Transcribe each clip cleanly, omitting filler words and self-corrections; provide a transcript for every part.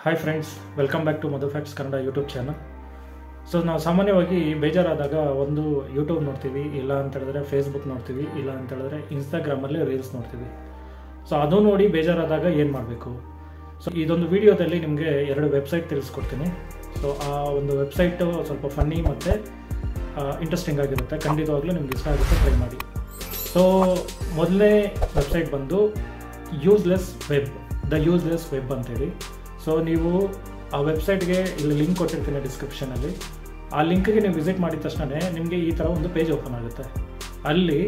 Hi friends, welcome back to Madhu facts Kannada YouTube channel. So ನಾವು ಸಾಮಾನ್ಯವಾಗಿ ಬೇಜಾರಾದಾಗ ಒಂದು ಯೂಟ್ಯೂಬ್ ನೋಡ್ತೀವಿ, ಇಲ್ಲ ಅಂತ ಹೇಳಿದ್ರೆ ಫೇಸ್ಬುಕ್ ನೋಡ್ತೀವಿ, ಇಲ್ಲ ಅಂತ ಹೇಳಿದ್ರೆ ಇನ್ಸ್ಟಾಗ್ರಾಮಲ್ಲಿ ರೀಲ್ಸ್ ನೋಡ್ತೀವಿ. ಸೊ ಅದು ನೋಡಿ ಬೇಜಾರಾದಾಗ ಏನು ಮಾಡಬೇಕು? ಸೊ ಇದೊಂದು ವಿಡಿಯೋದಲ್ಲಿ ನಿಮಗೆ 2 ವೆಬ್ಸೈಟ್ ತಿಳಿಸ್ಕೊಡ್ತೀನಿ. ಸೊ ಆ ಒಂದು ವೆಬ್ಸೈಟು ಸ್ವಲ್ಪ ಫನ್ನಿ ಮತ್ತು ಇಂಟ್ರೆಸ್ಟಿಂಗ್ ಆಗಿರುತ್ತೆ. ಖಂಡಿತವಾಗ್ಲೂ ನಿಮ್ಗೆ ಇಷ್ಟ ಆಗುತ್ತೆ, ಟ್ರೈ ಮಾಡಿ. ಸೊ ಮೊದಲನೇ ವೆಬ್ಸೈಟ್ ಬಂದು ಯೂಸ್ಲೆಸ್ ವೆಬ್ ಅಂತೇಳಿ. ಸೊ ನೀವು ಆ ವೆಬ್ಸೈಟ್ಗೆ ಇಲ್ಲಿ ಲಿಂಕ್ ಕೊಟ್ಟಿರ್ತೀನಿ ಡಿಸ್ಕ್ರಿಪ್ಷನಲ್ಲಿ. ಆ ಲಿಂಕ್ಗೆ ನೀವು ವಿಸಿಟ್ ಮಾಡಿದ ತಕ್ಷಣ ನಿಮಗೆ ಈ ಥರ ಒಂದು ಪೇಜ್ ಓಪನ್ ಆಗುತ್ತೆ. ಅಲ್ಲಿ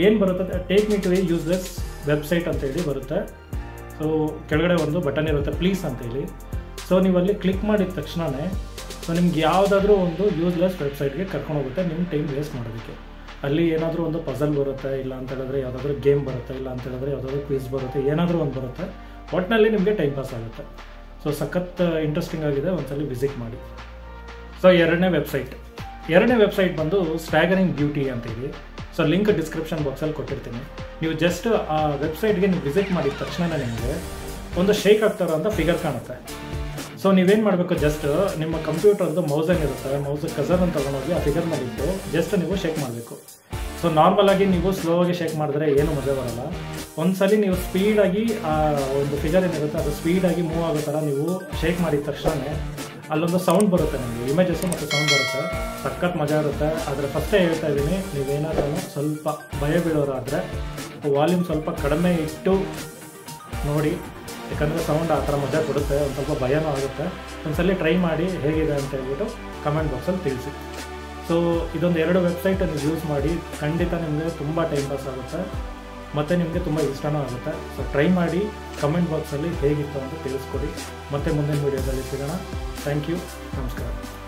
ಏನು ಬರುತ್ತೆ, take me to a useless website ಅಂತೇಳಿ ಬರುತ್ತೆ. ಸೊ ಕೆಳಗಡೆ ಒಂದು ಬಟನ್ ಇರುತ್ತೆ, ಪ್ಲೀಸ್ ಅಂತೇಳಿ. ಸೊ ನೀವು ಅಲ್ಲಿ ಕ್ಲಿಕ್ ಮಾಡಿದ ತಕ್ಷಣವೇ ಸೊ ನಿಮ್ಗೆ ಯಾವುದಾದ್ರೂ ಒಂದು ಯೂಸ್ಲೆಸ್ ವೆಬ್ಸೈಟ್ಗೆ ಕರ್ಕೊಂಡು ಹೋಗುತ್ತೆ ನಿಮ್ಮ ಟೈಮ್ ವೇಸ್ಟ್ ಮಾಡೋದಕ್ಕೆ. ಅಲ್ಲಿ ಏನಾದರೂ ಒಂದು ಪಜಲ್ ಬರುತ್ತೆ, ಇಲ್ಲ ಅಂತ ಹೇಳಿದ್ರೆ ಯಾವುದಾದ್ರೂ ಗೇಮ್ ಬರುತ್ತೆ, ಇಲ್ಲ ಅಂತ ಹೇಳಿದ್ರೆ ಯಾವುದಾದ್ರೂ ಕ್ವಿಝ್ ಬರುತ್ತೆ, ಏನಾದರೂ ಒಂದು ಬರುತ್ತೆ. ಒಟ್ಟಿನಲ್ಲಿ ನಿಮಗೆ ಟೈಮ್ ಪಾಸ್ ಆಗುತ್ತೆ. ಸೊ ಸಖತ್ ಇಂಟ್ರೆಸ್ಟಿಂಗ್ ಆಗಿದೆ, ಒಂದ್ಸಲ ವಿಸಿಟ್ ಮಾಡಿ. ಸೊ ಎರಡನೇ ವೆಬ್ಸೈಟ್ ಬಂದು ಸ್ಟ್ಯಾಗರಿಂಗ್ ಬ್ಯೂಟಿ ಅಂತೇಳಿ. ಸೊ ಲಿಂಕ್ ಡಿಸ್ಕ್ರಿಪ್ಷನ್ ಬಾಕ್ಸಲ್ಲಿ ಕೊಟ್ಟಿರ್ತೀನಿ. ನೀವು ಜಸ್ಟ್ ಆ ವೆಬ್ಸೈಟ್ಗೆ ನೀವು ವಿಸಿಟ್ ಮಾಡಿದ ತಕ್ಷಣ ನಿಮಗೆ ಒಂದು ಶೇಕ್ ಆಗ್ತಾರೋ ಅಂತ ಫಿಗರ್ ಕಾಣುತ್ತೆ. ಸೊ ನೀವೇನು ಮಾಡಬೇಕು, ಜಸ್ಟ್ ನಿಮ್ಮ ಕಂಪ್ಯೂಟರ್ದು ಮೌಸ್ ಏನಿರುತ್ತೆ, ಮೌಸ್ ಕಸರನ್ನು ತೊಗೊಂಡೋಗಿ ಆ ಫಿಗರ್ ಮಾಡಿಟ್ಟು ಜಸ್ಟ್ ನೀವು ಶೇಕ್ ಮಾಡಬೇಕು. ಸೊ ನಾರ್ಮಲಾಗಿ ನೀವು ಸ್ಲೋ ಆಗಿ ಶೇಕ್ ಮಾಡಿದ್ರೆ ಏನು ಮಜಾ ಬರೋಲ್ಲ. ಒಂದ್ಸಲಿ ನೀವು ಸ್ಪೀಡಾಗಿ ಆ ಒಂದು ಫಿಗರ್ ಏನಿರುತ್ತೆ ಅದು ಸ್ಪೀಡಾಗಿ ಮೂವ್ ಆಗೋ ಥರ ನೀವು ಶೇಕ್ ಮಾಡಿದ ತಕ್ಷಣ ಅಲ್ಲೊಂದು ಸೌಂಡ್ ಬರುತ್ತೆ, ನಿಮಗೆ ಇಮೇಜಸ್ಸು ಮತ್ತು ಸೌಂಡ್ ಬರುತ್ತೆ. ಸಖತ್ ಮಜಾ ಇರುತ್ತೆ. ಆದರೆ ಫಸ್ಟೇ ಹೇಳ್ತಾ ಇದ್ದೀನಿ, ನೀವೇನಾದ್ರೂ ಸ್ವಲ್ಪ ಭಯ ಬೀಳೋರಾದರೆ ವಾಲ್ಯೂಮ್ ಸ್ವಲ್ಪ ಕಡಿಮೆ ಇಟ್ಟು ನೋಡಿ, ಯಾಕಂದರೆ ಸೌಂಡ್ ಆ ಥರ ಮಜಾ ಕೊಡುತ್ತೆ, ಒಂದು ಸ್ವಲ್ಪ ಭಯನೂ ಆಗುತ್ತೆ. ಒಂದ್ಸಲಿ ಟ್ರೈ ಮಾಡಿ ಹೇಗಿದೆ ಅಂತ ಹೇಳ್ಬಿಟ್ಟು ಕಮೆಂಟ್ ಬಾಕ್ಸಲ್ಲಿ ತಿಳಿಸಿ. ಸೊ ಇದೊಂದು 2 ವೆಬ್ಸೈಟ್ ನೀವು ಯೂಸ್ ಮಾಡಿ, ಖಂಡಿತ ನಿಮಗೆ ತುಂಬ ಟೈಮ್ ಪಾಸ್ ಆಗುತ್ತೆ ಮತ್ತು ನಿಮಗೆ ತುಂಬ ಇಷ್ಟನೂ ಆಗುತ್ತೆ. ಸೊ ಟ್ರೈ ಮಾಡಿ, ಕಮೆಂಟ್ ಬಾಕ್ಸಲ್ಲಿ ಹೇಗಿತ್ತು ಅಂತ ತಿಳಿಸ್ಕೊಡಿ. ಮತ್ತೆ ಮುಂದಿನ ವೀಡಿಯೋದಲ್ಲಿ ಸಿಗೋಣ. ಥ್ಯಾಂಕ್ ಯು, ನಮಸ್ಕಾರ.